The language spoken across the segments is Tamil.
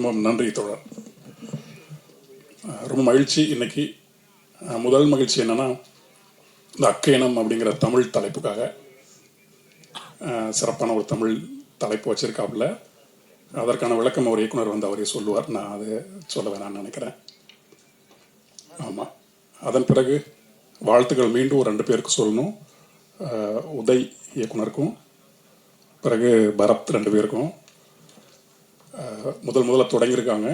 ரொம்ப நன்றி தோழர். ரொம்ப மகிழ்ச்சி. இன்னைக்கு முதல் மகிழ்ச்சி என்னென்னா, இந்த அக்கையனம் அப்படிங்கிற தமிழ் தலைப்புக்காக சிறப்பான ஒரு தமிழ் தலைப்பு வச்சுருக்காப்புல. அதற்கான விளக்கம் அவர் இயக்குனர் வந்து அவரே சொல்லுவார். நான் அதை சொல்ல வேணான்னு நினைக்கிறேன். ஆமாம். அதன் பிறகு வாழ்த்துக்கள் மீண்டும் ஒரு 2 பேருக்கு சொல்லணும். உதய் இயக்குனருக்கும், பிறகு பரத் 2 பேருக்கும். முதல்ல தொடங்கியிருக்காங்க.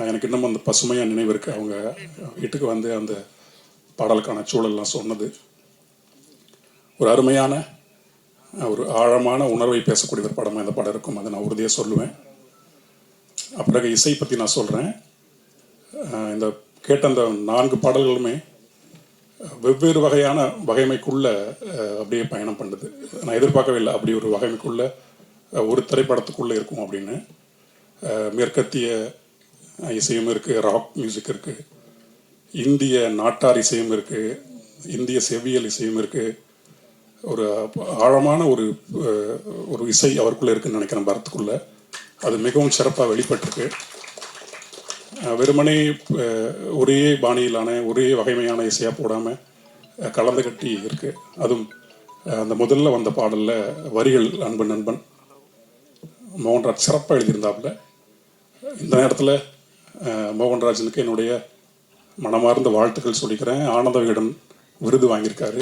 எனக்கு இன்னும் அந்த பசுமையாக நினைவு இருக்குது. அவங்க வீட்டுக்கு வந்து அந்த பாடலுக்கான சூழல்லாம் சொன்னது ஒரு அருமையான ஒரு ஆழமான உணர்வை பேசக்கூடிய ஒரு படமாக இந்த படம் இருக்கும். அதை நான் உறுதியாக சொல்லுவேன். அப்புறம் இசை பற்றி நான் சொல்கிறேன். இந்த கேட்ட அந்த 4 பாடல்களுமே வெவ்வேறு வகையான வகைமைக்குள்ளே அப்படியே பயணம் பண்ணுது. நான் எதிர்பார்க்கவே இல்லை அப்படி ஒரு வகைமைக்குள்ளே ஒரு திரைப்படத்துக்குள்ளே இருக்கும் அப்படின்னு. மேற்கத்திய இசையும் இருக்குது, ராக் மியூசிக் இருக்குது, இந்திய நாட்டார் இசையும் இருக்குது, இந்திய செவ்வியல் இசையும் இருக்குது. ஒரு ஆழமான ஒரு இசை அவருக்குள்ளே இருக்குதுன்னு நினைக்கிறேன் பரத்துக்குள்ளே. அது மிகவும் சிறப்பாக வெளிப்பட்டிருக்கு. வெறுமனே ஒரே பாணியிலான ஒரே வகைமையான இசையாக போடாமல் கலந்து கட்டி இருக்குது. அதுவும் அந்த முதல்ல வந்த பாடலில் வரிகள் அன்பன் நண்பன் மோகன்ராஜ் சிறப்பாக எழுதியிருந்தாப்புல. இந்த நேரத்தில் மோகன்ராஜனுக்கு என்னுடைய மனமார்ந்த வாழ்த்துக்கள் சொல்லிக்கிறேன். ஆனந்த விகடன் விருது வாங்கியிருக்காரு.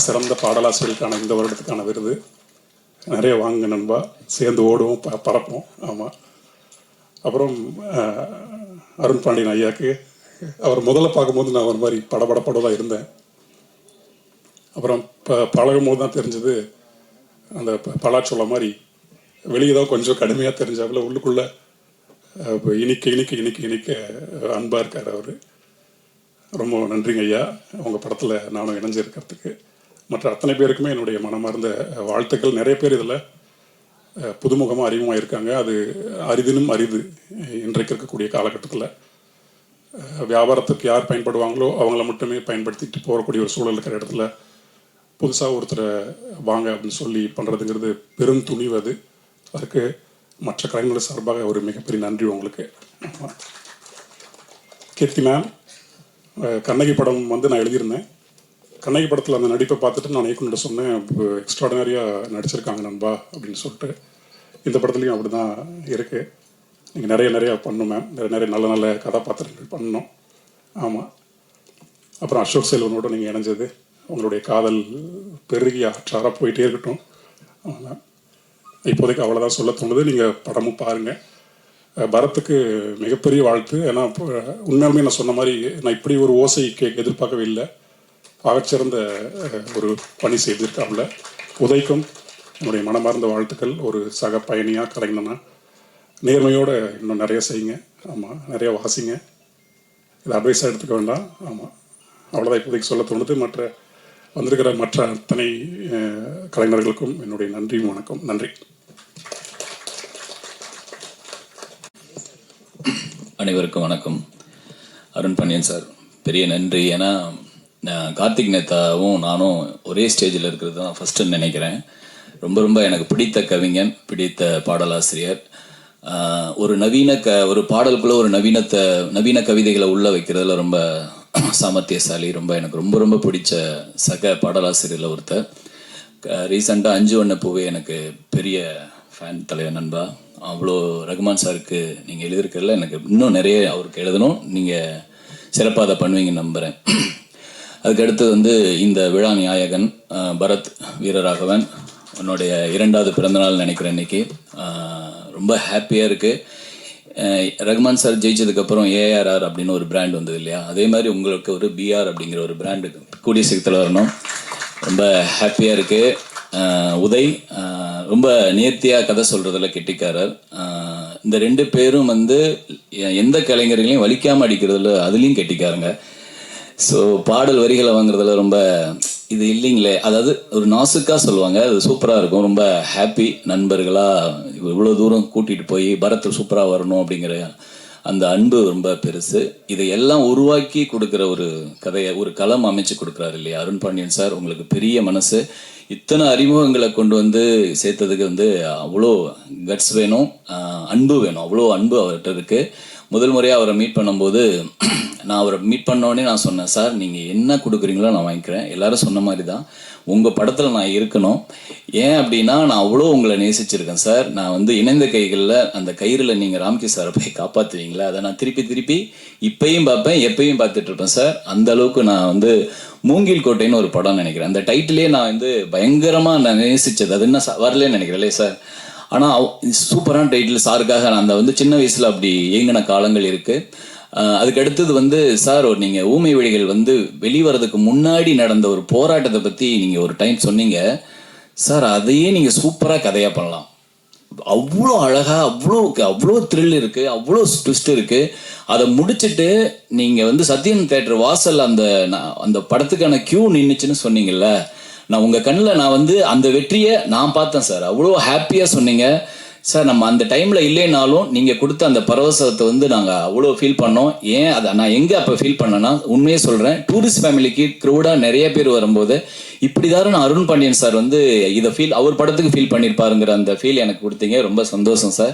சிறந்த பாடலாசிரியருக்கான இந்த வருடத்துக்கான விருது. நிறைய வாங்க நண்பா, சேர்ந்து ஓடுவோம், பறப்போம். ஆமாம். அப்புறம் அருண் பாண்டியன் ஐயாவுக்கு அவர் முதல்ல பார்க்கும்போது நான் ஒரு மாதிரி படபடப்படதான் இருந்தேன். அப்புறம் பழகும் போது தான் தெரிஞ்சது அந்த பலாச்சோள மாதிரி வெளியே தான் கொஞ்சம் கடுமையாக தெரிஞ்சாப்புல உள்ளுக்குள்ளே இனிக்க இனிக்க இனிக்க இனிக்க அன்பாக இருக்கார் அவர். ரொம்ப நன்றிங்க ஐயா, உங்கள் படத்தில் நானும் இணைஞ்சிருக்கிறதுக்கு. மற்ற அத்தனை பேருக்குமே என்னுடைய மனமார்ந்த வாழ்த்துக்கள். நிறைய பேர் இதில் புதுமுகமாக அறிமுகமாக இருக்காங்க. அது அரிதினும் அரிது இன்றைக்கு இருக்கக்கூடிய காலகட்டத்தில். வியாபாரத்துக்கு யார் பயன்படுவாங்களோ அவங்கள மட்டுமே பயன்படுத்திட்டு போகக்கூடிய ஒரு சூழல் இருக்கிற இடத்துல புதுசாக ஒருத்தரை வாங்க அப்படின்னு சொல்லி பண்ணுறதுங்கிறது பெரும் துணிவு. அதுக்கு மற்ற கலைஞர்கள் சார்பாக ஒரு மிகப்பெரிய நன்றி உங்களுக்கு. கீர்த்தி மேம், கண்ணகி படம் வந்து நான் எழுதியிருந்தேன். கண்ணகி படத்தில் அந்த நடிப்பை பார்த்துட்டு நான் இயக்குனர்கிட்ட சொன்னேன், எக்ஸ்ட்ராடனரியாக நடிச்சிருக்காங்க நண்பா அப்படின்னு சொல்லிட்டு. இந்த படத்துலையும் அப்படி தான் இருக்குது. நீங்கள் நிறைய பண்ணணும் மேம், நிறைய நல்ல நல்ல கதாபாத்திரங்கள் பண்ணணும். ஆமாம். அப்புறம் அசோக் செல்வனோடு நீங்கள் இணைஞ்சது, உங்களுடைய காதல் பெருகி ஆற்றாராக போயிட்டே இருக்கட்டும். ஆமாம். இப்போதைக்கு அவ்வளோதான் சொல்ல தோணுது. நீங்கள் படமும் பாருங்கள். பரத்துக்கு மிகப்பெரிய வாழ்த்து. ஏன்னா உண்மையாலுமே நான் சொன்ன மாதிரி நான் இப்படி ஒரு ஓசை எதிர்பார்க்கவே இல்லை. ஆகச்சிறந்த ஒரு பணி செய்திருக்காப்புல. உதய்க்கும் என்னுடைய மனமார்ந்த வாழ்த்துக்கள். ஒரு சக பயணியாக கலைஞனா நேர்மையோடு இன்னும் நிறைய செய்யுங்க. ஆமாம், நிறைய வாசிங்க. இது அட்வைஸாக எடுத்துக்க வேண்டாம். ஆமாம், அவ்வளோதான் இப்போதைக்கு சொல்ல தோணுது. மற்ற வந்திருக்கிற மற்ற அத்தனை கலைஞர்களுக்கும் என்னுடைய நன்றி, வணக்கம். நன்றி. அனைவருக்கும் வணக்கம். அருண் பாண்டியன் சார், பெரிய நன்றி. ஏன்னா கார்த்திக் நேதாவும் நானும் ஒரே ஸ்டேஜில் இருக்கிறது தான் ஃபஸ்ட்டுன்னு நினைக்கிறேன். ரொம்ப எனக்கு பிடித்த கவிஞன், பிடித்த பாடலாசிரியர். ஒரு ஒரு பாடலுக்குள்ளே ஒரு நவீன கவிதைகளை உள்ளே வைக்கிறதுல ரொம்ப சாமர்த்தியசாலி. எனக்கு ரொம்ப பிடிச்ச சக பாடலாசிரியரில் ஒருத்தர். ரீசெண்டாக 5 வண்ண பூவே எனக்கு பெரிய ஃபேன் தலைவர் நண்பா. அவ்வளோ ரகுமான் சாருக்கு நீங்கள் எழுதியிருக்கிறதுல எனக்கு இன்னும் நிறைய அவருக்கு எழுதணும். நீங்கள் சிறப்பாக அதை பண்ணுவீங்கன்னு நம்புகிறேன். அதுக்கடுத்து வந்து இந்த விழா நாயகன் பரத் வீரராகவன், உன்னுடைய 2வது பிறந்தநாள் நினைக்கிறேன் இன்னைக்கு. ரொம்ப ஹாப்பியாக இருக்குது. ரகுமான் சார் ஜெயிச்சதுக்கப்புறம் ஏஆர்ஆர் அப்படின்னு ஒரு பிராண்ட் வந்தது இல்லையா, அதே மாதிரி உங்களுக்கு ஒரு பிஆர் அப்படிங்கிற ஒரு பிராண்டு கூடிய சீக்கிரத்தில் வரணும். ரொம்ப ஹாப்பியாக இருக்குது. உதய் ரொம்ப நேர்த்தியாக கதை சொல்கிறதுல கெட்டிக்காரர். இந்த 2 பேரும் வந்து எந்த கலைஞர்களையும் வலிக்காமல் அடிக்கிறதுல அதுலேயும் கெட்டிக்காரங்க. ஸோ பாடல் வரிகளை வாங்குறதுல ரொம்ப இது இல்லைங்களே, அதாவது ஒரு நாசுக்காக சொல்லுவாங்க, அது சூப்பராக இருக்கும். ரொம்ப ஹாப்பி. நண்பர்களாக இவ்வளோ தூரம் கூட்டிகிட்டு போய் பரத் சூப்பராக வரணும் அப்படிங்கிற அந்த அன்பு ரொம்ப பெருசு. இதையெல்லாம் உருவாக்கி கொடுக்குற ஒரு கதையை, ஒரு களம் அமைச்சு கொடுக்குறாரு இல்லையா அருண் பாண்டியன் சார். உங்களுக்கு பெரிய மனசு. இத்தனை அறிமுகங்களை கொண்டு வந்து சேர்த்ததுக்கு வந்து அவ்வளோ கட்ஸ் வேணும். அன்பு வேணும், அவ்வளோ அன்பு அவர்கிட்ட இருக்குது. முதல் முறையாக அவரை மீட் பண்ணும்போது நான் அவரை மீட் பண்ணோடனே நான் சொன்னேன், சார் நீங்கள் என்ன கொடுக்குறீங்களோ நான் வாங்கிக்கிறேன். எல்லாரும் சொன்ன மாதிரி தான் உங்கள் படத்தில் நான் இருக்கணும். ஏன் அப்படின்னா நான் அவ்வளோ உங்களை நேசிச்சிருக்கேன் சார். நான் வந்து இணைந்த கைகளில் அந்த கயிறில் நீங்கள் ராம்கி சாரை போய் காப்பாற்றுவீங்களா, அதை நான் திருப்பி திருப்பி இப்பயும் பார்ப்பேன், எப்பயும் பார்த்துட்டு இருப்பேன் சார். அந்த அளவுக்கு நான் வந்து மூங்கில் கோட்டைன்னு ஒரு படம் நினைக்கிறேன், அந்த டைட்டிலே நான் வந்து பயங்கரமாக நான் நேசித்தது. அது என்ன வரலன்னு நினைக்கிறேன் இல்லையே சார். ஆனால் சூப்பரான டைட்டில் சாருக்காக நான் அந்த வந்து சின்ன வயசில் அப்படி இயங்கின காலங்கள் இருக்குது. அதுக்கு அடுத்தது வந்து சார் நீங்கள் ஊமை விழிகள் வந்து வெளிவரதுக்கு முன்னாடி நடந்த ஒரு போராட்டத்தை பற்றி நீங்கள் ஒரு டைம் சொன்னீங்க சார். அதையே நீங்கள் சூப்பராக கதையாக பண்ணலாம். அவ்வளோ அழகாக, அவ்வளோ த்ரில் இருக்குது, அவ்வளோ ட்விஸ்ட் இருக்குது. அதை முடிச்சுட்டு நீங்கள் வந்து சத்யம் தேட்டர் வாசல் அந்த படத்துக்கான கியூ நின்றுச்சுன்னு சொன்னீங்கல்ல, நான் உங்கள் கண்ணில் நான் வந்து அந்த வெற்றியை நான் பார்த்தேன் சார். அவ்வளோ ஹாப்பியாக சொன்னீங்க சார். நம்ம அந்த டைமில் இல்லைனாலும் நீங்கள் கொடுத்த அந்த பரவசத்தை வந்து நாங்கள் அவ்வளோ ஃபீல் பண்ணோம். ஏன் அதை நான் எங்கே அப்போ ஃபீல் பண்ணேன்னா, உண்மையே சொல்கிறேன், டூரிஸ்ட் ஃபேமிலிக்கு க்ரௌடாக நிறைய பேர் வரும்போது இப்படிதான் நான் அருண் பாண்டியன் சார் வந்து இதை அவர் படத்துக்கு ஃபீல் பண்ணியிருப்பாருங்கிற அந்த ஃபீல் எனக்கு கொடுத்தீங்க. ரொம்ப சந்தோஷம் சார்.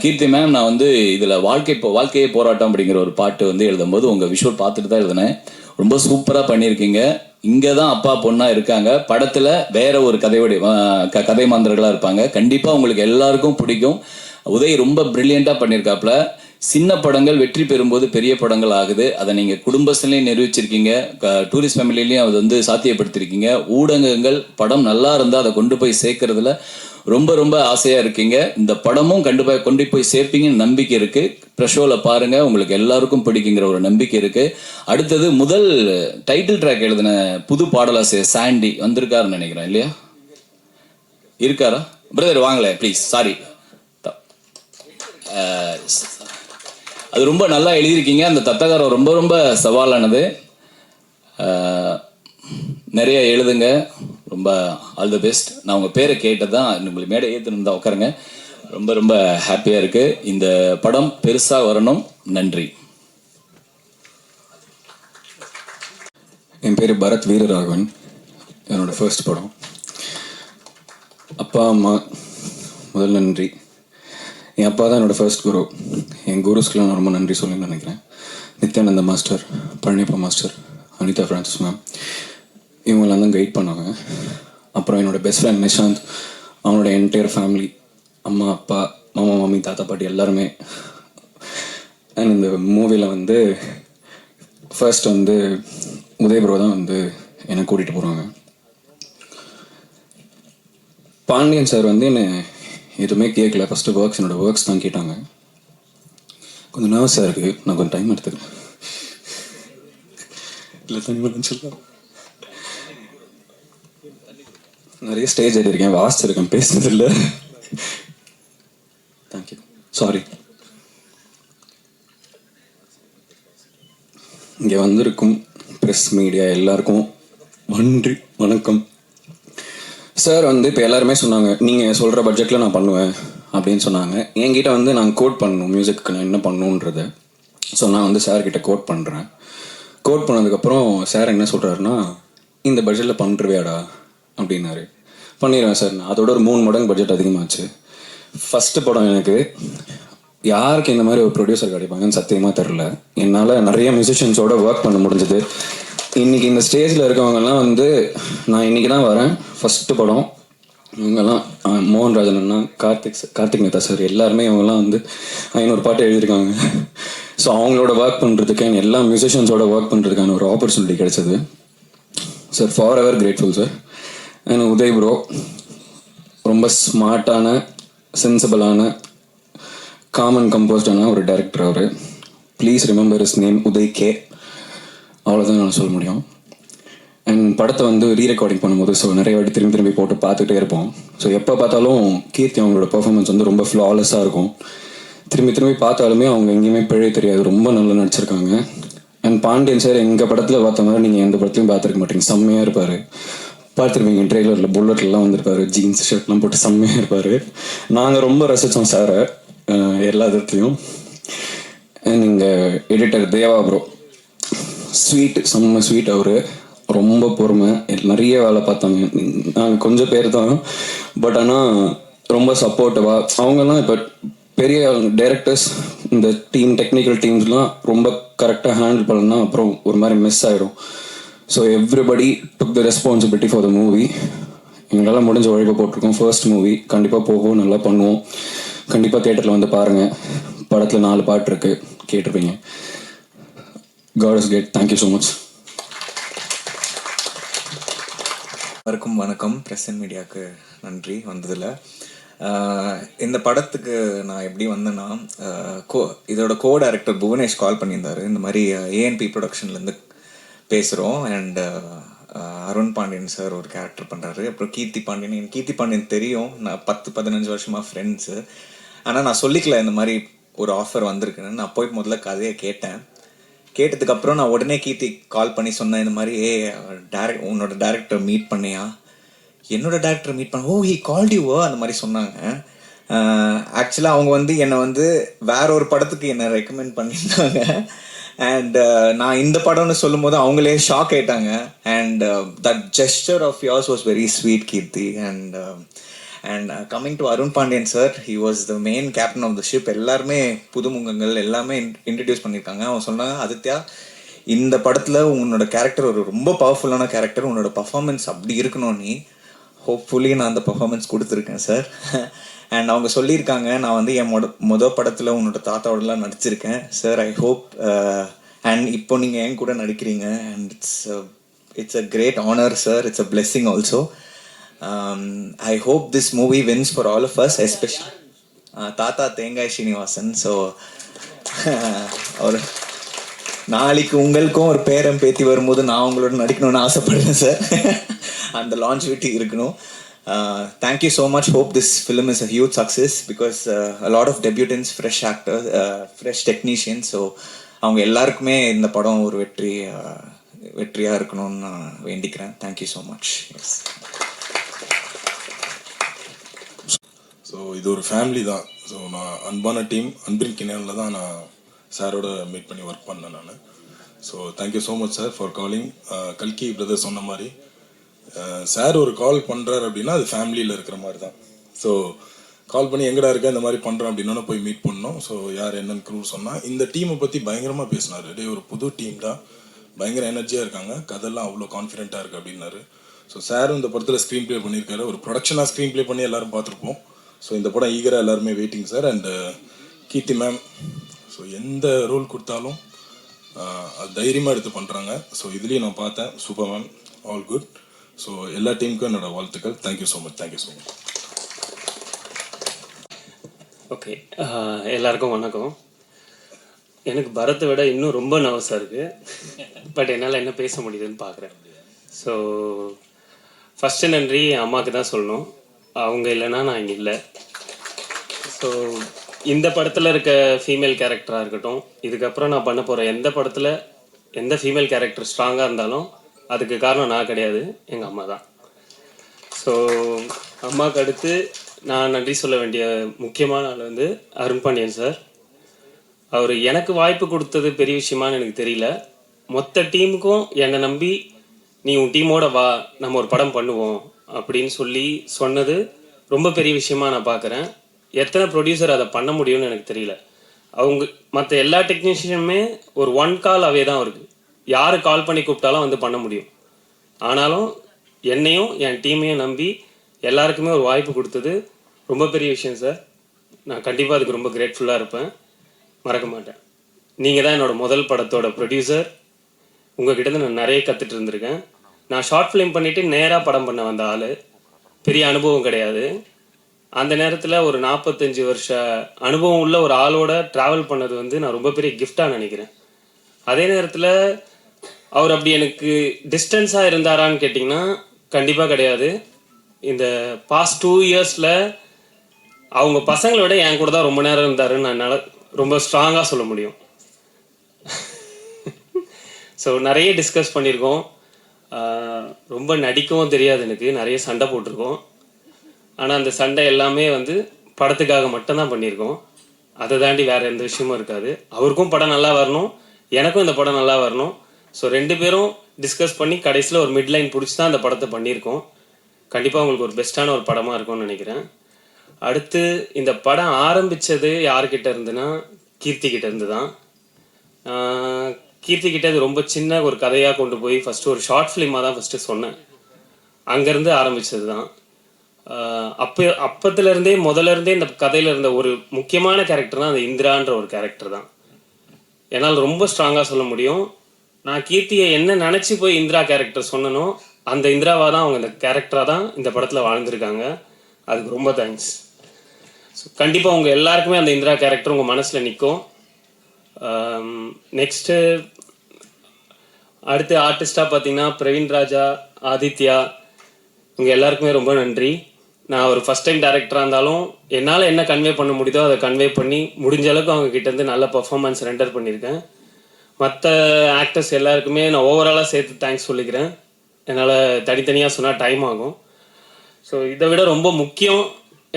கீர்த்தி மேம், நான் வந்து இதில் வாழ்க்கையே போராட்டம் அப்படிங்கிற ஒரு பாட்டு வந்து எழுதும்போது உங்கள் விஷுவல் பார்த்துட்டு தான் எழுதினேன். ரொம்ப சூப்பராக பண்ணியிருக்கீங்க. இங்கே தான் அப்பா பொண்ணாக இருக்காங்க, படத்தில் வேற ஒரு கதை மாந்தர்களாக இருப்பாங்க. கண்டிப்பாக உங்களுக்கு எல்லாருக்கும் பிடிக்கும். உதய் ரொம்ப பிரில்லியண்ட்டாக பண்ணியிருக்காப்புல. சின்ன படங்கள் வெற்றி பெறும்போது பெரிய படங்கள் ஆகுது. அதை நீங்கள் குடும்பத்திலையும் நிரூபிச்சிருக்கீங்க, டூரிஸ்ட் ஃபேமிலிலையும் அதை வந்து சாத்தியப்படுத்திருக்கீங்க. ஊடகங்கள் படம் நல்லா இருந்தால் அதை கொண்டு போய் சேர்க்கறதுல ரொம்ப ரொம்ப ஆசையாக இருக்கீங்க. இந்த படமும் கண்டிப்பாக கொண்டு போய் சேர்ப்பீங்கன்னு நம்பிக்கை இருக்குது. ப்ரெஷோவில் பாருங்கள், உங்களுக்கு எல்லாருக்கும் பிடிக்குங்கிற ஒரு நம்பிக்கை இருக்குது. அடுத்தது முதல் டைட்டில் ட்ராக் எழுதின புது பாடலாசிரியர் சாண்டி வந்திருக்காருன்னு நினைக்கிறேன், இல்லையா? இருக்காரா பிரதர்? வாங்களேன் ப்ளீஸ். சாரி, அது ரொம்ப நல்லா எழுதியிருக்கீங்க. அந்த தத்தகாரம் ரொம்ப ரொம்ப சவாலானது. நிறைய எழுதுங்க. ரொம்ப ஆல் தி பெஸ்ட். நான் உங்கள் பேரை கேட்டது தான் உங்களுக்கு மேடை ஏற்றுன்னு தான் உட்காருங்க. ரொம்ப ரொம்ப ஹாப்பியாக இருக்குது. இந்த படம் பெருசாக வரணும். நன்றி. என் பேர் பரத் வீரராகவன். என்னோடய ஃபர்ஸ்ட் படம். அப்பா அம்மா முதல் நன்றி. என் அப்பா தான் என்னோடய ஃபர்ஸ்ட் குரு. என் குருஸ்க்கெலாம் நான் ரொம்ப நன்றி சொல்லணும்னு நினைக்கிறேன். Nithyananda master, Palanippa master, Anitha Francis ma'am, இவங்களாம் தான் கைட் பண்ணாங்க. அப்புறம் என்னோடய பெஸ்ட் ஃப்ரெண்ட் நிஷாந்த், அவனோட என்டையர் ஃபேமிலி, அம்மா அப்பா மாமா மாமி தாத்தா பாட்டி எல்லாருமே. அண்ட் இந்த மூவியில் வந்து ஃபர்ஸ்ட் வந்து உதய் ப்ரோ தான் வந்து என்னை கூட்டிகிட்டு போகிறாங்க. பாண்டியன் சார் வந்து என்னை எதுவுமே கேட்கல. ஃபஸ்ட்டு என்னோடய ஒர்க்ஸ் தான் கேட்டாங்க. கொஞ்சம் நர்வஸாக இருக்குது, நான் கொஞ்சம் டைம் எடுத்துக்கிறேன். இல்லை தனி சொல்லலாம். நிறைய ஸ்டேஜ் எழுதியிருக்கேன், வாசிச்சிருக்கேன், பேசுனதில்லை. Thank you, sorry. இங்கே வந்திருக்கும் ப்ரெஸ் மீடியா எல்லாருக்கும் நன்றி, வணக்கம். சார் வந்து இப்போ எல்லாருமே சொன்னாங்க, நீங்கள் சொல்கிற பட்ஜெட்டில் நான் பண்ணுவேன் அப்படின்னு சொன்னாங்க. என்கிட்ட வந்து நான் கோட் பண்ணணும், மியூசிக்கு நான் என்ன பண்ணணுன்றதை. ஸோ நான் வந்து சார்கிட்ட கோட் பண்ணுறேன். கோட் பண்ணதுக்கப்புறம் சார் என்ன சொல்கிறாருன்னா, இந்த பட்ஜெட்டில் பண்ணுறவையாடா அப்படின்னாரு. பண்ணிடுவேன் சார். நான் அதோட ஒரு 3 மடங்கு பட்ஜெட் அதிகமாச்சு. ஃபஸ்ட்டு படம் எனக்கு யாருக்கு இந்த மாதிரி ஒரு ப்ரொடியூசர் கிடைப்பாங்கன்னு சத்தியமாக தெரில. என்னால் நிறைய மியூசிஷியன்ஸோட ஒர்க் பண்ண முடிஞ்சது. இன்றைக்கி இந்த ஸ்டேஜில் இருக்கவங்கெல்லாம் வந்து நான் இன்றைக்கி தான் வரேன். ஃபஸ்ட்டு படம் இவங்கெல்லாம் மோகன்ராஜன் அண்ணா, கார்த்திக் நேதா சார், எல்லாருமே இவங்கெல்லாம் வந்து 500 பாட்டு எழுதியிருக்காங்க. ஸோ அவங்களோட ஒர்க் பண்ணுறதுக்கு, எல்லா மியூசிஷியன்ஸோட ஒர்க் பண்ணுறதுக்கான ஒரு ஆப்பர்ச்சுனிட்டி கிடைச்சது. Sir for ever grateful sir. And Uday bro ரொம்ப ஸ்மார்ட்டான, சென்சிபிளான, காமன் கம்போஸ்டான ஒரு டைரக்டர் அவர். Please remember his name Uday K. அவ்வளோதான் நான் சொல்ல முடியும். அண்ட் படத்தை வந்து ரீரெக்கார்டிங் பண்ணும்போது ஸோ நிறைய வாட்டி திரும்பி போட்டு பார்த்துட்டே இருப்போம். ஸோ எப்போ பார்த்தாலும் கீர்த்தி அவங்களோட பெர்ஃபார்மன்ஸ் வந்து ரொம்ப ஃப்ளாலெஸ்ஸாக இருக்கும். திரும்பி பார்த்தாலுமே அவங்க எங்கேயுமே பிழை தெரியாது, ரொம்ப நல்லா நடிச்சிருக்காங்க. அண்ட் பாண்டியன் சார் எங்கள் படத்தில் பார்த்த மாதிரி நீங்கள் எந்த படத்துலையும் பார்த்துருக்க மாட்டீங்க. செம்மையாக இருப்பார். பார்த்துருப்பீங்க ட்ரெய்லரில் புல்லட்லாம் வந்திருப்பார், ஜீன்ஸ் ஷர்ட்லாம் போட்டு செம்மையாக இருப்பார். நாங்கள் ரொம்ப ரசித்தோம் சாரை எல்லா இடத்துலையும். அண்ட் எங்கள் எடிட்டர் தேவா ப்ரோ ஸ்வீட், செம்ம ஸ்வீட். அவர் ரொம்ப பொறுமை, நிறைய வேலை பார்த்தாங்க. நாங்கள் கொஞ்சம் பேர் தான், பட் ஆனால் ரொம்ப சப்போர்ட்டிவாக. அவங்கெல்லாம் இப்போ பெரிய டைரக்டர்ஸ் இந்த டெக்னிக்கல் டீம்ஸ்லாம் ரொம்ப கரெக்டாக ஹேண்டில் பண்ணலன்னா அப்புறம் ஒரு மாதிரி மிஸ் ஆகிடும். So everybody took the responsibility for the movie. எங்களால் முடிஞ்ச உழைப்பை போட்டிருக்கோம். ஃபர்ஸ்ட் மூவி கண்டிப்பாக போகும், நல்லா பண்ணுவோம். கண்டிப்பாக தியேட்டரில் வந்து பாருங்கள். படத்தில் 4 பாட்டு இருக்குது, கேட்டிருப்பீங்க. God is great. Thank you so much. எல்லாருக்கும் வணக்கம். பிரஸ் அண்ட் மீடியாவுக்கு நன்றி வந்ததில். இந்த படத்துக்கு நான் எப்படி வந்தேன்னா, இதோட கோ டைரக்டர் புவனேஷ் கால் பண்ணியிருந்தார். இந்த மாதிரி ஏஎன்பி ப்ரொடக்ஷன்லேருந்து பேசுகிறோம் அண்ட் அருண் பாண்டியன் சார் ஒரு கேரக்டர் பண்ணுறாரு. அப்புறம் கீர்த்தி பாண்டியன் தெரியும், நான் 10-15 வருஷமாக ஃப்ரெண்ட்ஸு. ஆனால் நான் சொல்லிக்கல இந்த மாதிரி ஒரு ஆஃபர் வந்திருக்குன்னு. நான் போய் முதல்ல கதையை கேட்டதுக்கப்புறம் நான் உடனே கீர்த்தி கால் பண்ணி சொன்னேன், இந்த மாதிரி உன்னோட டேரக்டர் மீட் பண்ணியா? என்னோட டேரக்டர் மீட் பண்ண, ஹி கால்ட் யூ அந்த மாதிரி சொன்னாங்க. ஆக்சுவலாக அவங்க வந்து என்னை வேற ஒரு படத்துக்கு என்னை ரெக்கமெண்ட் பண்ணியிருந்தாங்க. அண்ட் நான் இந்த படம்னு சொல்லும் போது அவங்களே ஷாக் ஆயிட்டாங்க. And that gesture of yours was very sweet Keerthi. And coming to Arun Pandian sir, he was the main captain of the ship. எல்லாருமே புதுமுகங்கள் எல்லாமே இன்ட்ரடியூஸ் பண்ணியிருக்காங்க. அவங்க சொன்னாங்க, ஆதித்யா இந்த படத்தில் உன்னோட கேரக்டர் ஒரு ரொம்ப பவர்ஃபுல்லான கேரக்டர், உன்னோட பர்ஃபார்மன்ஸ் அப்படி இருக்கணும். நீ ஹோப்ஃபுல்லி நான் அந்த பர்ஃபார்மன்ஸ் கொடுத்துருக்கேன் சார். அண்ட் அவங்க சொல்லியிருக்காங்க, நான் என் மொதல் படத்தில் உன்னோட தாத்தாவோடலாம் நடிச்சிருக்கேன் சார். ஐ ஹோப் அண்ட் இப்போ நீங்கள் என் கூட நடிக்கிறீங்க. And it's a great honour sir. It's a blessing also. I hope this movie wins for all of us, especially தாத்தா தேங்காய் ஸ்ரீனிவாசன். ஸோ அவர் நாளைக்கு உங்களுக்கும் ஒரு பேரம் பேத்தி வரும்போது நான் உங்களோட நடிக்கணும்னு ஆசைப்படுறேன் சார். அந்த லான்ச் விட்டு இருக்கணும். Thank you so much. Hope this film is a huge success because a lot of debutants, fresh actors, fresh technicians. So அவங்க எல்லாருக்குமே இந்த படம் ஒரு வெற்றியாக இருக்கணும்னு நான் வேண்டிக்கிறேன். Thank you so much. Yes. So இது ஒரு ஃபேமிலி தான். ஸோ நான் அன்பான டீம் அன்பின் கிணறில் தான் நான் சாரோட மீட் பண்ணி ஒர்க் பண்ணேன் நான். So thank you so much sir for calling. கல்கி பிரதர் சொன்ன மாதிரி சார் ஒரு கால் பண்ணுறாரு அப்படின்னா அது ஃபேமிலியில் இருக்கிற மாதிரி தான். ஸோ கால் பண்ணி எங்கடா இருக்க இந்த மாதிரி பண்ணுறேன் அப்படின்னா போய் மீட் பண்ணோம். ஸோ யார் என்னன்னு க்ரூ சொன்னால் இந்த டீமை பற்றி பயங்கரமாக பேசினார். டே ஒரு புது டீம் தான், பயங்கர எனர்ஜியாக இருக்காங்க, கதெல்லாம் அவ்வளோ கான்ஃபிடென்ட்டாக இருக்குது அப்படின்னாரு. ஸோ சாரும் இந்த படத்தில் ஸ்க்ரீன் ப்ளே பண்ணியிருக்காரு. ஒரு ப்ரொடக்ஷனாக ஸ்க்ரீன் ப்ளே பண்ணி எல்லாரும் பார்த்துருப்போம். ஸோ இந்த படம் ஈகராக எல்லாருமே waiting sir. And Keerthi ma'am, so எந்த ரோல் கொடுத்தாலும் அது தைரியமாக எடுத்து பண்ணுறாங்க. ஸோ இதுலேயும் நான் பார்த்தேன், super ma'am, all good. So எல்லா டீமுக்கும் என்னோட வாழ்த்துக்கள். Thank you so much. Thank you so much. Okay, எல்லாருக்கும் வணக்கம். எனக்கு பரத்தை விட இன்னும் ரொம்ப நர்வஸாக இருக்குது. பட் என்னால் என்ன பேச முடியுதுன்னு பார்க்குறேன். ஸோ ஃபஸ்ட்டு நன்றி என் அம்மாவுக்கு தான் சொல்லணும். அவங்க இல்லைன்னா நான் இங்கே இல்லை. ஸோ இந்த படத்தில் இருக்க ஃபீமேல் கேரக்டராக இருக்கட்டும், இதுக்கப்புறம் நான் பண்ண போகிற எந்த படத்தில் எந்த ஃபீமேல் கேரக்டர் ஸ்ட்ராங்காக இருந்தாலும் அதுக்கு காரணம் நான் கிடையாது, எங்கள் அம்மா தான். ஸோ அம்மாவுக்கு அடுத்து நான் நன்றி சொல்ல வேண்டிய முக்கியமான ஆள் அருண் பாண்டியன் சார். அவர் எனக்கு வாய்ப்பு கொடுத்தது பெரிய விஷயமானு எனக்கு தெரியல. மொத்த டீமுக்கும் என்னை நம்பி நீ உன் டீமோட வா, நம்ம ஒரு படம் பண்ணுவோம் அப்படின்னு சொன்னது ரொம்ப பெரிய விஷயமா நான் பார்க்குறேன். எத்தனை ப்ரொடியூசர் அதை பண்ண முடியும்னு எனக்கு தெரியல. அவங்க மற்ற எல்லா டெக்னீஷியனுமே ஒரு ஒன் கால் அவே தான் இருக்குது. யார் கால் பண்ணி கூப்பிட்டாலும் பண்ண முடியும். ஆனாலும் என்னையும் என் டீமையும் நம்பி எல்லாருக்குமே ஒரு வாய்ப்பு கொடுத்தது ரொம்ப பெரிய விஷயம் சார். நான் கண்டிப்பாக அதுக்கு ரொம்ப கிரேட்ஃபுல்லாக இருப்பேன், மறக்க மாட்டேன். நீங்கள் தான் என்னோடய முதல் படத்தோட ப்ரொடியூசர். உங்ககிட்ட நான் நிறைய கற்றுட்டு இருந்திருக்கேன். நான் ஷார்ட் ஃபிலிம் பண்ணிவிட்டு நேராக படம் பண்ண வந்த ஆள், பெரிய அனுபவம் கிடையாது. அந்த நேரத்தில் ஒரு 45 வருஷ அனுபவம் உள்ள ஒரு ஆளோட ட்ராவல் பண்ணது நான் ரொம்ப பெரிய கிஃப்டாக நினைக்கிறேன். அதே நேரத்தில் அவர் அப்படி எனக்கு டிஸ்டன்ஸாக இருந்தாரான்னு கேட்டிங்கன்னா கண்டிப்பாக கிடையாது. இந்த பாஸ்ட் 2 இயர்ஸில் அவங்க பசங்களை விட என் கூட தான் ரொம்ப நேரம் இருந்தாருன்னு என்னால் ரொம்ப ஸ்ட்ராங்காக சொல்ல முடியும். ஸோ நிறைய டிஸ்கஸ் பண்ணியிருக்கோம். ரொம்ப நடிக்கவும் தெரியாது எனக்கு, நிறைய சண்டை போட்டிருக்கோம். ஆனால் அந்த சண்டை எல்லாமே படத்துக்காக மட்டும்தான் பண்ணியிருக்கோம். அதை தாண்டி வேறு எந்த விஷயமும் இருக்காது. அவருக்கும் படம் நல்லா வரணும், எனக்கும் இந்த படம் நல்லா வரணும். ஸோ 2 பேரும் டிஸ்கஸ் பண்ணி கடைசியில் ஒரு மிட்லைன் பிடிச்சி தான் அந்த படத்தை பண்ணியிருக்கோம். கண்டிப்பாக உங்களுக்கு ஒரு பெஸ்ட்டான ஒரு படமாக இருக்கும்னு நினைக்கிறேன். அடுத்து இந்த படம் ஆரம்பித்தது யார்கிட்ட இருந்துன்னா கீர்த்தி கிட்ட இருந்து தான். கீர்த்தி கிட்ட இது ரொம்ப சின்ன ஒரு கதையாக கொண்டு போய் ஃபஸ்ட்டு ஒரு ஷார்ட் ஃபிலிமாக தான் ஃபஸ்ட்டு சொன்னேன். அங்கேருந்து ஆரம்பித்தது தான். அப்பத்துலேருந்தே முதல்ல இந்த கதையில் இருந்த ஒரு முக்கியமான கேரக்டர் தான் அந்த இந்திரான்ற ஒரு கேரக்டர் தான். என்னால் ரொம்ப ஸ்ட்ராங்காக சொல்ல முடியும். நான் கீர்த்தியை என்ன நினச்சி போய் இந்திரா கேரக்டர் சொன்னனோ அந்த இந்திராவாக தான் அவங்க இந்த கேரக்டராக தான் இந்த படத்தில் வாழ்ந்துருக்காங்க. அதுக்கு ரொம்ப தேங்க்ஸ். ஸோ கண்டிப்பாக உங்கள் எல்லாருக்குமே அந்த இந்திரா கேரக்டர் உங்கள் மனசில் நிற்கும். நெக்ஸ்ட்டு அடுத்து ஆர்டிஸ்டாக பார்த்தீங்கன்னா பிரவீன் ராஜா, ஆதித்யா, உங்கள் எல்லாருக்குமே ரொம்ப நன்றி. நான் ஒரு ஃபஸ்ட் டைம் டேரக்டராக இருந்தாலும் என்னால் என்ன கன்வே பண்ண முடியுதோ அதை கன்வே பண்ணி முடிஞ்ச அளவுக்கு அவங்க கிட்டேருந்து நல்ல பர்ஃபார்மன்ஸ் ரெண்டர் பண்ணியிருக்கேன். மற்ற ஆக்டர்ஸ் எல்லாருக்குமே நான் ஓவராலாக சேர்த்து தேங்க்ஸ் சொல்லிக்கிறேன். என்னால் தனித்தனியாக சொன்னால் டைம் ஆகும். ஸோ இதை விட ரொம்ப முக்கியம்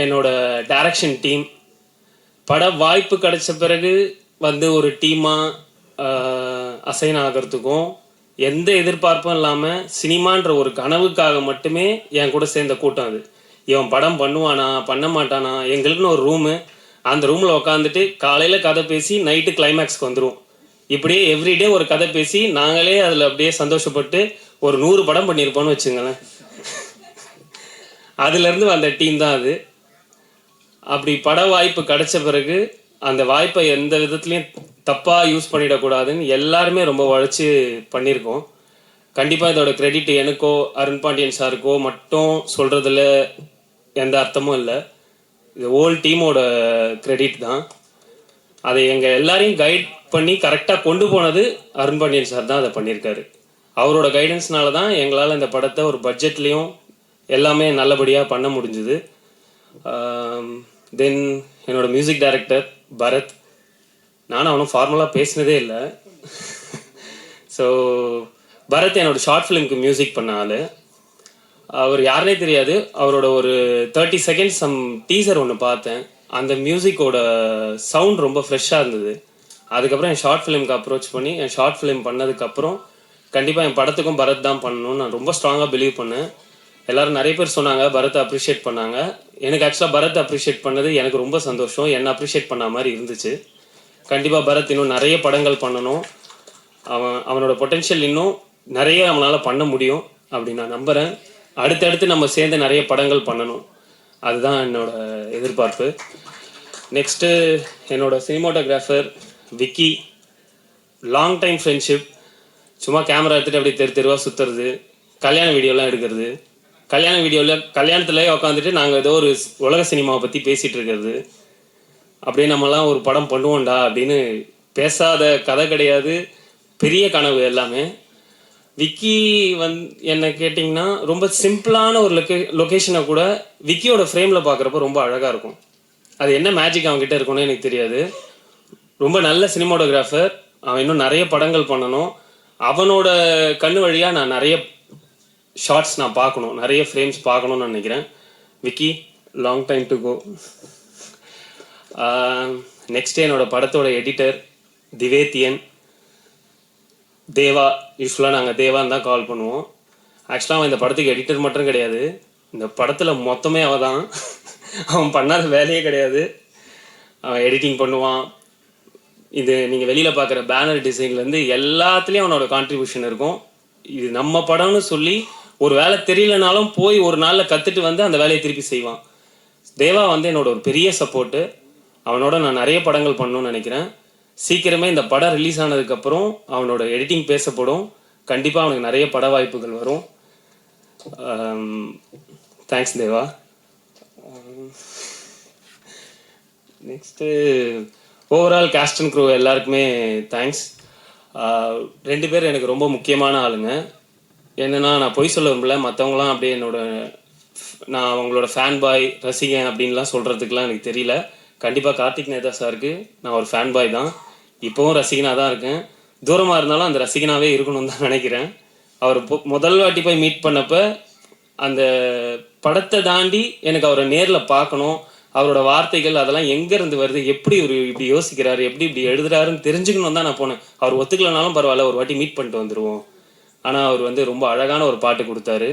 என்னோடய டைரக்ஷன் டீம். பட வாய்ப்பு கிடைச்ச பிறகு வந்து ஒரு டீமாக அசைன் ஆகிறதுக்கும் எந்த எதிர்பார்ப்பும் இல்லாமல் சினிமான்ற ஒரு கனவுக்காக மட்டுமே என் கூட சேர்ந்த கூட்டம் அது. இவன் படம் பண்ணுவானா பண்ண மாட்டானா, எங்களுக்குன்னு ஒரு ரூமு, அந்த ரூமில் உட்காந்துட்டு காலையில் கதை பேசி நைட்டு கிளைமேக்ஸ்க்கு வந்துடுவோம். இப்படியே எவ்ரிடே ஒரு கதை பேசி நாங்களே அதில் அப்படியே சந்தோஷப்பட்டு ஒரு 100 படம் பண்ணியிருப்போன்னு வச்சுங்களேன். அதுலேருந்து வந்த டீம் தான் அது. அப்படி பட வாய்ப்பு கிடைச்ச பிறகு அந்த வாய்ப்பை எந்த விதத்துலையும் தப்பாக யூஸ் பண்ணிடக்கூடாதுன்னு எல்லாருமே ரொம்ப உழைச்சி பண்ணியிருக்கோம். கண்டிப்பாக இதோட கிரெடிட் எனக்கோ அருண் பாண்டியன் சாருக்கோ மட்டும் சொல்கிறதுல எந்த அர்த்தமும் இல்லை. இது ஹோல் டீமோட கிரெடிட் தான். அதை எங்கள் எல்லாரையும் கைட் பண்ணி கரெக்டாக கொண்டு போனது அருண் பாண்டியன் சார் தான் அதை பண்ணியிருக்காரு. அவரோட கைடன்ஸ்னால தான் எங்களால் இந்த படத்தை ஒரு பட்ஜெட்லேயும் எல்லாமே நல்லபடியாக பண்ண முடிஞ்சுது. தென் என்னோடய மியூசிக் டைரக்டர் பரத், நானும் அவனும் ஃபார்மலாக பேசினதே இல்லை. ஸோ பரத் என்னோட ஷார்ட் ஃபிலிம்க்கு மியூசிக் பண்ண ஆள். அவர் யாருனே தெரியாது. அவரோட ஒரு 30 செகண்ட்ஸ் டீசர் ஒன்று பார்த்தேன். அந்த மியூசிக்கோட சவுண்ட் ரொம்ப ஃப்ரெஷ்ஷாக இருந்தது. அதுக்கப்புறம் என் ஷார்ட் ஃபிலிம்க்கு அப்ரோச் பண்ணி என் ஷார்ட் ஃபிலிம் பண்ணதுக்கப்புறம் கண்டிப்பாக என் படத்துக்கும் பரத் தான் பண்ணணும்னு நான் ரொம்ப ஸ்ட்ராங்காக பிலீவ் பண்ணேன். எல்லோரும் நிறைய பேர் சொன்னாங்க, பரத்தை அப்ரிஷியேட் பண்ணாங்க. எனக்கு ஆக்சுவலாக பரத்தை அப்ரிஷியேட் பண்ணது எனக்கு ரொம்ப சந்தோஷம். என்னை அப்ரிஷியேட் பண்ண மாதிரி இருந்துச்சு. கண்டிப்பாக பரத் இன்னும் நிறைய படங்கள் பண்ணணும். அவனோட பொட்டென்ஷியல் இன்னும் நிறைய அவனால் பண்ண முடியும் அப்படின்னு நான் நம்புகிறேன். அடுத்தடுத்து நம்ம சேர்ந்து நிறைய படங்கள் பண்ணணும், அதுதான் என்னோட எதிர்பார்ப்பு. நெக்ஸ்ட்டு என்னோட cinematographer Vicky, long time friendship. சும்மா கேமரா எடுத்துகிட்டு அப்படியே தெருவாக சுற்றுறது, கல்யாண வீடியோலாம் எடுக்கிறது, கல்யாணத்தில் உட்காந்துட்டு நாங்கள் ஏதோ ஒரு உலக சினிமாவை பற்றி பேசிகிட்டு இருக்கிறது, அப்படியே நம்மலாம் ஒரு படம் பண்ணுவோண்டா அப்படின்னு பேசாத கதை கிடையாது. பெரிய கனவு எல்லாமே. விக்கி என்ன கேட்டிங்கன்னா ரொம்ப சிம்பிளான ஒரு லொக்கேஷனை கூட விக்கியோட ஃப்ரேமில் பார்க்குறப்ப ரொம்ப அழகாக இருக்கும். அது என்ன மேஜிக் அவங்ககிட்ட இருக்கும்னு எனக்கு தெரியாது. ரொம்ப நல்ல சினிமாட்டோகிராஃபர். அவன் இன்னும் நிறைய படங்கள் பண்ணணும். அவனோட கண்ணு வழியாக நான் நிறைய ஷார்ட்ஸ் நான் பார்க்கணும், நிறைய ஃப்ரேம்ஸ் பார்க்கணுன்னு நினைக்கிறேன். Vicky, long time to go. Next என்னோடய படத்தோட எடிட்டர் திவேத்தியன், தேவா. யூஸ்வலாக நாங்கள் தேவான்னு தான் கால் பண்ணுவோம். ஆக்சுவலாக அவன் இந்த படத்துக்கு எடிட்டர் மட்டும் கிடையாது, இந்த படத்தில் மொத்தமே அவன் தான். அவன் பண்ணாத வேலையே கிடையாது. அவன் எடிட்டிங் பண்ணுவான். இது நீங்கள் வெளியில் பார்க்குற பேனர் டிசைன்லேருந்து எல்லாத்துலேயும் அவனோட கான்ட்ரிபியூஷன் இருக்கும். இது நம்ம படம்னு சொல்லி ஒரு வேலை தெரியலனாலும் போய் ஒரு நாளில் கற்றுட்டு வந்து அந்த வேலையை திருப்பி செய்வான். தேவா என்னோட ஒரு பெரிய சப்போர்ட்டு. அவனோட நான் நிறைய படங்கள் பண்ணணும்னு நினைக்கிறேன். சீக்கிரமே இந்த படம் ரிலீஸ் ஆனதுக்கப்புறம் அவனோட எடிட்டிங் பேசப்படும். கண்டிப்பாக அவனுக்கு நிறைய பட வாய்ப்புகள் வரும். Thanks Deva. Next overall cast and crew எல்லாருக்குமே தேங்க்ஸ். 2 பேர் எனக்கு ரொம்ப முக்கியமான ஆளுங்க. என்னென்னா, நான் பொய் சொல்ல விரும்பல, மற்றவங்களாம் அப்படியே நான் அவங்களோட ஃபேன் பாய், ரசிகன் அப்படின்லாம் சொல்கிறதுக்கெலாம் எனக்கு தெரியல. கண்டிப்பாக கார்த்திக் நேதா சாருக்கு நான் ஒரு ஃபேன் பாய் தான். இப்போவும் ரசிகனாக தான் இருக்கேன். தூரமாக இருந்தாலும் அந்த ரசிகனாகவே இருக்கணும்னு தான் நினைக்கிறேன். அவர் முதல் வாட்டி போய் மீட் பண்ணப்போ அந்த படத்தை தாண்டி எனக்கு அவரை நேரில் பார்க்கணும், அவரோட வார்த்தைகள் அதெல்லாம் எங்கேருந்து வருது, எப்படி ஒரு இப்படி யோசிக்கிறாரு, எப்படி இப்படி எழுதுறாருன்னு தெரிஞ்சுக்கணும் தான் நான் போனேன். அவர் ஒத்துக்கலனாலும் பரவாயில்ல, ஒரு வாட்டி மீட் பண்ணிட்டு வந்துடுவோம். ஆனால் அவர் ரொம்ப அழகான ஒரு பாட்டு கொடுத்தாரு.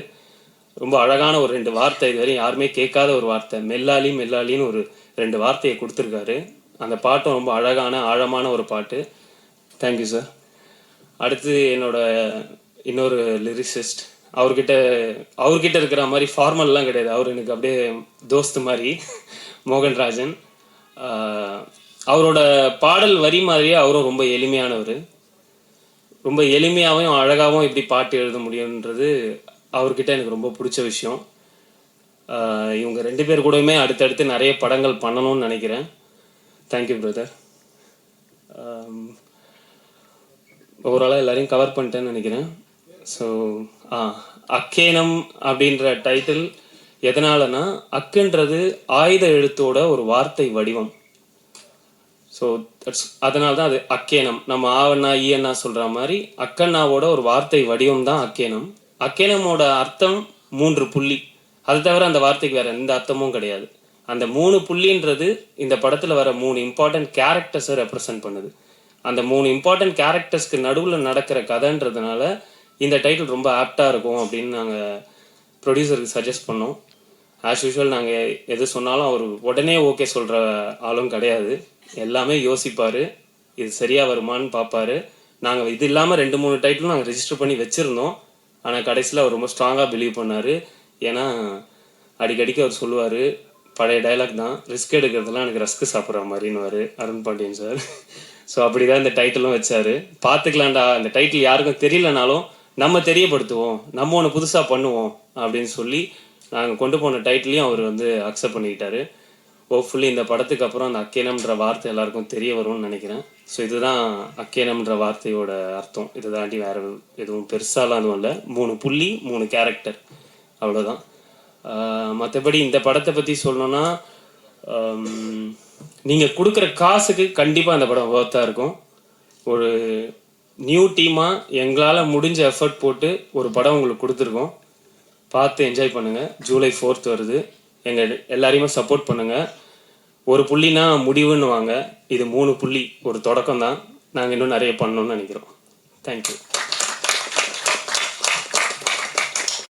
ரொம்ப அழகான ஒரு 2 வார்த்தை, இதுவரை யாருமே கேட்காத ஒரு வார்த்தை, மெல்லாலி மெல்லாலின்னு ஒரு 2 வார்த்தையை கொடுத்துருக்காரு. அந்த பாட்டும் ரொம்ப அழகான ஆழமான ஒரு பாட்டு. Thank you sir. அடுத்து என்னோட இன்னொரு லிரிசிஸ்ட், அவர்கிட்ட இருக்கிற மாதிரி ஃபார்மல்லாம் கிடையாது, அவர் எனக்கு அப்படியே தோஸ்து மாதிரி, மோகன்ராஜன். அவரோட பாடல் வரி மாதிரியே அவரும் ரொம்ப எளிமையானவர். ரொம்ப எளிமையாகவும் அழகாகவும் எப்படி பாட்டு எழுத முடியுன்றது அவர்கிட்ட எனக்கு ரொம்ப பிடிச்ச விஷயம். இவங்க 2 பேர் கூடயுமே அடுத்தடுத்து நிறைய படங்கள் பண்ணணும்னு நினைக்கிறேன். Thank you brother. ஓவராலாக எல்லாரையும் கவர் பண்ணிட்டேன்னு நினைக்கிறேன். ஸோ அக்கேனம் அப்படின்ற டைட்டில் எதனாலனா, அக்குன்றது ஆயுத எழுத்தோட ஒரு வார்த்தை வடிவம். ஸோ அதனால தான் அது அக்கேனம். நம்ம ஆவண்ணா ஈயண்ணா சொல்கிற மாதிரி அக்கண்ணாவோட ஒரு வார்த்தை வடிவம் தான் அக்கேனம். அக்கேனமோட அர்த்தம் 3 புள்ளி. அது தவிர அந்த வார்த்தைக்கு வேற எந்த அர்த்தமும் கிடையாது. அந்த 3 புள்ளின்றது இந்த படத்தில் வர 3 இம்பார்ட்டன்ட் கேரக்டர்ஸை ரெப்ரசன்ட் பண்ணுது. அந்த 3 இம்பார்ட்டன்ட் கேரக்டர்ஸ்க்கு நடுவில் நடக்கிற கதைன்றதுனால இந்த டைட்டில் ரொம்ப ஆப்டாக இருக்கும் அப்படின்னு நாங்கள் ப்ரொடியூசருக்கு சஜஸ்ட் பண்ணோம். ஆஸ் யூஷுவல் நாங்கள் எது சொன்னாலும் அவர் உடனே ஓகே சொல்கிற ஆளும் கிடையாது. எல்லாமே யோசிப்பார், இது சரியாக வருமானு பார்ப்பார். நாங்கள் இது இல்லாமல் 2-3 டைட்டிலும் நாங்கள் ரெஜிஸ்டர் பண்ணி வச்சுருந்தோம். ஆனால் கடைசியில் அவர் ரொம்ப ஸ்ட்ராங்காக பிலீவ் பண்ணார். ஏன்னா அடிக்கடிக்கு அவர் சொல்லுவார், பழைய டைலாக் தான், ரிஸ்க் எடுக்கிறதுலாம் எனக்கு ரஸ்க்கு சாப்பிட்ற மாதிரின்னு அருண் பாண்டியன் சார். ஸோ அப்படி தான் இந்த டைட்டிலும் வச்சார். பார்த்துக்கலாண்டா, இந்த டைட்டில் யாருக்கும் தெரியலனாலும் நம்ம தெரியப்படுத்துவோம், நம்ம ஒன்று புதுசாக பண்ணுவோம் அப்படின்னு சொல்லி நாங்கள் கொண்டு போன டைட்டிலையும் அவர் அக்செப்ட் பண்ணிக்கிட்டாரு. ஹோப்ஃபுல்லி இந்த படத்துக்கு அப்புறம் அந்த அக்கேனம்ன்ற வார்த்தை எல்லாருக்கும் தெரிய வரும்னு நினைக்கிறேன். ஸோ இதுதான் அக்கேனம்ன்ற வார்த்தையோட அர்த்தம். இதை தாண்டி வேறு எதுவும் பெருசாலாம் எதுவும் இல்லை. 3 புள்ளி 3 கேரக்டர், அவ்வளோதான். மற்றபடி இந்த படத்தை பற்றி சொல்லணுன்னா, நீங்கள் கொடுக்குற காசுக்கு கண்டிப்பாக அந்த படம் ஒர்த்தாக இருக்கும். ஒரு நியூ டீமாக எங்களால் முடிஞ்ச எஃபர்ட் போட்டு ஒரு படம் உங்களுக்கு கொடுத்துருக்கோம். பார்த்து என்ஜாய் பண்ணுங்கள். ஜூலை 4th வருது. எங்கள் எல்லாரையுமே சப்போர்ட் பண்ணுங்கள். 1 புள்ளினா முடிவுன்னு வாங்க, இது 3 புள்ளி, ஒரு தொடக்கம் தான். நாங்கள் இன்னும் நிறைய பண்ணணும்னு நினைக்கிறோம். தேங்க்யூ.